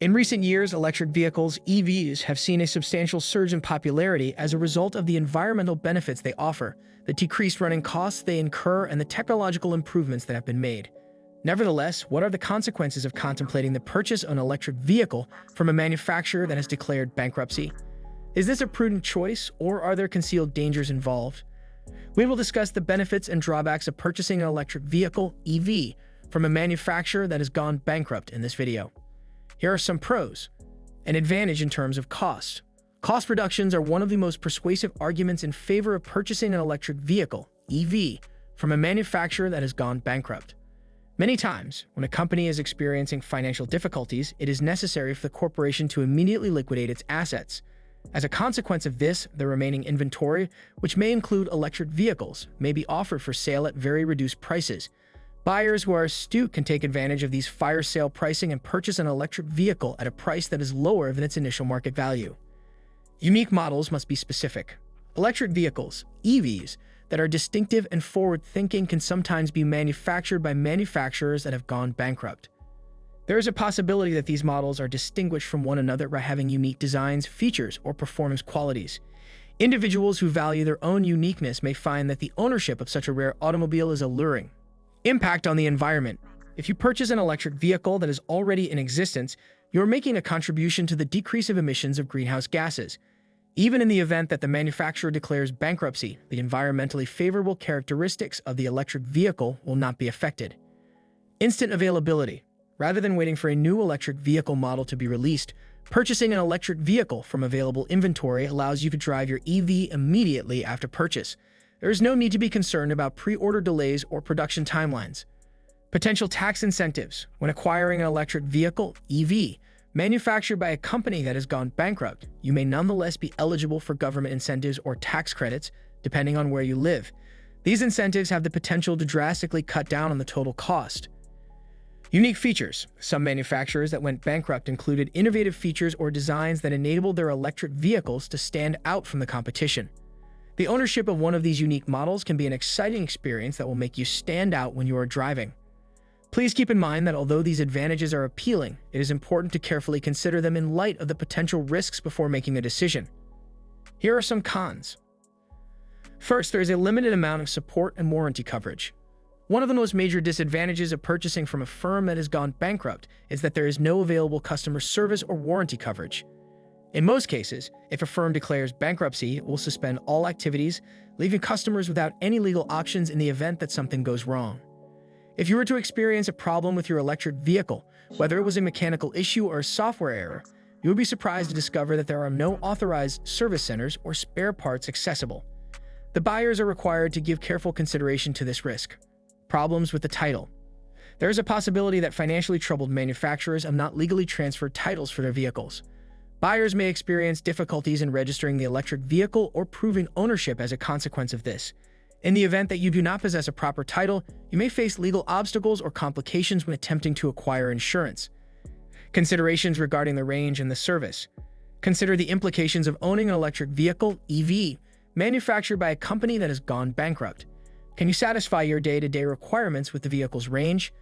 In recent years, electric vehicles, EVs, have seen a substantial surge in popularity as a result of the environmental benefits they offer, the decreased running costs they incur, and the technological improvements that have been made. Nevertheless, what are the consequences of contemplating the purchase of an electric vehicle from a manufacturer that has declared bankruptcy? Is this a prudent choice, or are there concealed dangers involved? We will discuss the benefits and drawbacks of purchasing an electric vehicle, EV, from a manufacturer that has gone bankrupt in this video. Here are some pros. An advantage in terms of cost. Cost reductions are one of the most persuasive arguments in favor of purchasing an electric vehicle, EV, from a manufacturer that has gone bankrupt. Many times, when a company is experiencing financial difficulties, it is necessary for the corporation to immediately liquidate its assets. As a consequence of this, the remaining inventory, which may include electric vehicles, may be offered for sale at very reduced prices. Buyers who are astute can take advantage of these fire sale pricing and purchase an electric vehicle at a price that is lower than its initial market value. Unique models must be specific. Electric vehicles, EVs, that are distinctive and forward-thinking can sometimes be manufactured by manufacturers that have gone bankrupt. There is a possibility that these models are distinguished from one another by having unique designs, features, or performance qualities. Individuals who value their own uniqueness may find that the ownership of such a rare automobile is alluring. Impact on the environment. If you purchase an electric vehicle that is already in existence, you're making a contribution to the decrease of emissions of greenhouse gases. Even in the event that the manufacturer declares bankruptcy, the environmentally favorable characteristics of the electric vehicle will not be affected. Instant availability. Rather than waiting for a new electric vehicle model to be released, purchasing an electric vehicle from available inventory allows you to drive your EV immediately after purchase. There is no need to be concerned about pre-order delays or production timelines. Potential tax incentives. When acquiring an electric vehicle, EV, manufactured by a company that has gone bankrupt, you may nonetheless be eligible for government incentives or tax credits, depending on where you live. These incentives have the potential to drastically cut down on the total cost. Unique features. Some manufacturers that went bankrupt included innovative features or designs that enabled their electric vehicles to stand out from the competition. The ownership of one of these unique models can be an exciting experience that will make you stand out when you are driving. Please keep in mind that although these advantages are appealing, it is important to carefully consider them in light of the potential risks before making a decision. Here are some cons. First, there is a limited amount of support and warranty coverage. One of the most major disadvantages of purchasing from a firm that has gone bankrupt is that there is no available customer service or warranty coverage. In most cases, if a firm declares bankruptcy, it will suspend all activities, leaving customers without any legal options in the event that something goes wrong. If you were to experience a problem with your electric vehicle, whether it was a mechanical issue or a software error, you would be surprised to discover that there are no authorized service centers or spare parts accessible. The buyers are required to give careful consideration to this risk. Problems with the title. There is a possibility that financially troubled manufacturers have not legally transferred titles for their vehicles. Buyers may experience difficulties in registering the electric vehicle or proving ownership as a consequence of this. In the event that you do not possess a proper title, you may face legal obstacles or complications when attempting to acquire insurance. Considerations regarding the range and the service. Consider the implications of owning an electric vehicle, EV, manufactured by a company that has gone bankrupt. Can you satisfy your day-to-day requirements with the vehicle's range?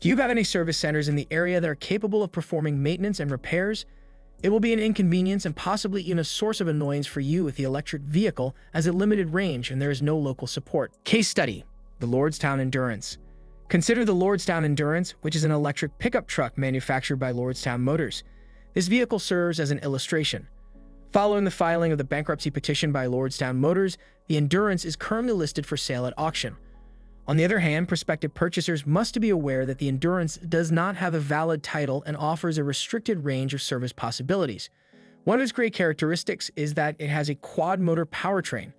Do you have any service centers in the area that are capable of performing maintenance and repairs? It will be an inconvenience and possibly even a source of annoyance for you with the electric vehicle as a limited range and there is no local support. Case study: the Lordstown Endurance. Consider the Lordstown Endurance, which is an electric pickup truck manufactured by Lordstown Motors. This vehicle serves as an illustration. Following the filing of the bankruptcy petition by Lordstown Motors, the Endurance is currently listed for sale at auction. On the other hand, prospective purchasers must be aware that the Endurance does not have a valid title and offers a restricted range of service possibilities. One of its great characteristics is that it has a quad-motor powertrain,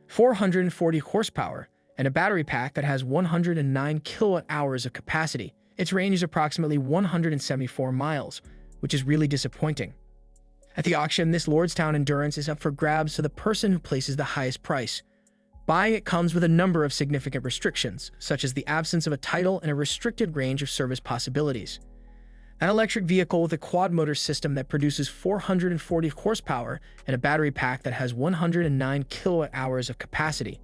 440 horsepower, and a battery pack that has 109 kilowatt-hours of capacity. Its range is approximately 174 miles, which is really disappointing. At the auction, this Lordstown Endurance is up for grabs to the person who places the highest price. Buying it comes with a number of significant restrictions, such as the absence of a title and a restricted range of service possibilities. An electric vehicle with a quad-motor system that produces 440 horsepower and a battery pack that has 109 kilowatt-hours of capacity.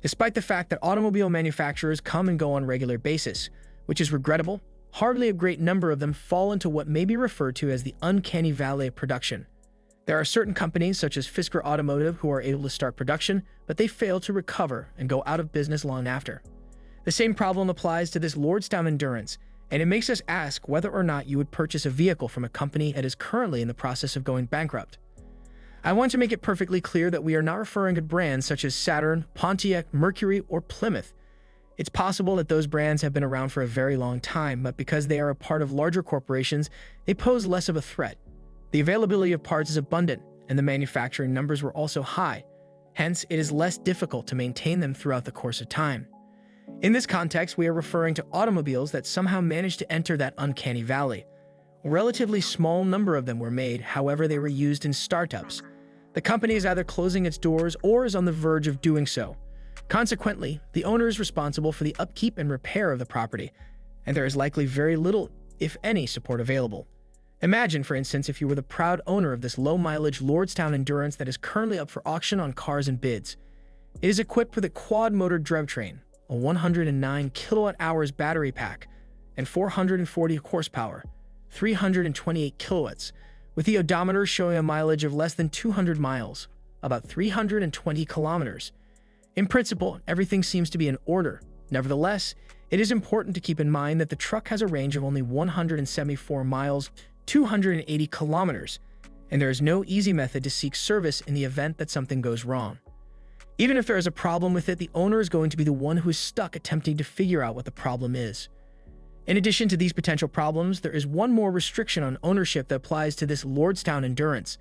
Despite the fact that automobile manufacturers come and go on a regular basis, which is regrettable, hardly a great number of them fall into what may be referred to as the uncanny valley of production. There are certain companies, such as Fisker Automotive, who are able to start production, but they fail to recover and go out of business long after. The same problem applies to this Lordstown Endurance, and it makes us ask whether or not you would purchase a vehicle from a company that is currently in the process of going bankrupt. I want to make it perfectly clear that we are not referring to brands such as Saturn, Pontiac, Mercury, or Plymouth. It's possible that those brands have been around for a very long time, but because they are a part of larger corporations, they pose less of a threat. The availability of parts is abundant, and the manufacturing numbers were also high. Hence, it is less difficult to maintain them throughout the course of time. In this context, we are referring to automobiles that somehow managed to enter that uncanny valley. A relatively small number of them were made, however, they were used in startups. The company is either closing its doors or is on the verge of doing so. Consequently, the owner is responsible for the upkeep and repair of the property, and there is likely very little, if any, support available. Imagine, for instance, if you were the proud owner of this low-mileage Lordstown Endurance that is currently up for auction on Cars and Bids. It is equipped with a quad-motor drivetrain, a 109 kilowatt-hours battery pack, and 440 horsepower, 328 kilowatts, with the odometer showing a mileage of less than 200 miles, about 320 kilometers. In principle, everything seems to be in order. Nevertheless, it is important to keep in mind that the truck has a range of only 174 miles, 280 kilometers, and there is no easy method to seek service in the event that something goes wrong. Even if there is a problem with it, the owner is going to be the one who is stuck attempting to figure out what the problem is. In addition to these potential problems, there is one more restriction on ownership that applies to this Lordstown Endurance.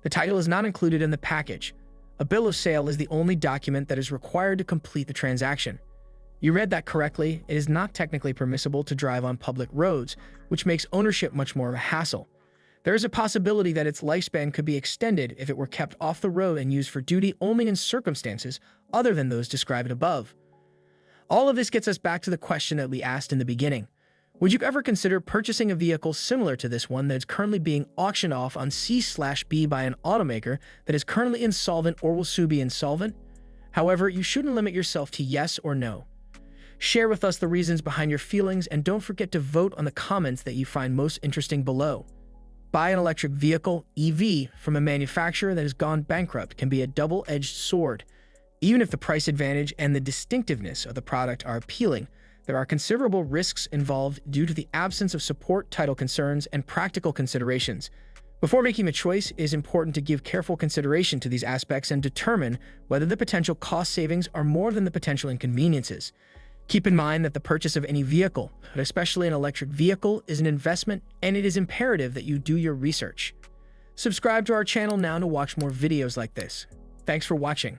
The title is not included in the package. A bill of sale is the only document that is required to complete the transaction. You read that correctly. It is not technically permissible to drive on public roads, which makes ownership much more of a hassle. There is a possibility that its lifespan could be extended if it were kept off the road and used for duty only in circumstances other than those described above. All of this gets us back to the question that we asked in the beginning. Would you ever consider purchasing a vehicle similar to this one that is currently being auctioned off on C/B by an automaker that is currently insolvent or will soon be insolvent? However, you shouldn't limit yourself to yes or no. Share with us the reasons behind your feelings, and don't forget to vote on the comments that you find most interesting below. Buy an electric vehicle, EV, from a manufacturer that has gone bankrupt can be a double-edged sword. Even if the price advantage and the distinctiveness of the product are appealing, there are considerable risks involved due to the absence of support, title concerns, and practical considerations. Before making a choice, it is important to give careful consideration to these aspects and determine whether the potential cost savings are more than the potential inconveniences. Keep in mind that the purchase of any vehicle, but especially an electric vehicle, is an investment, and it is imperative that you do your research. Subscribe to our channel now to watch more videos like this. Thanks for watching.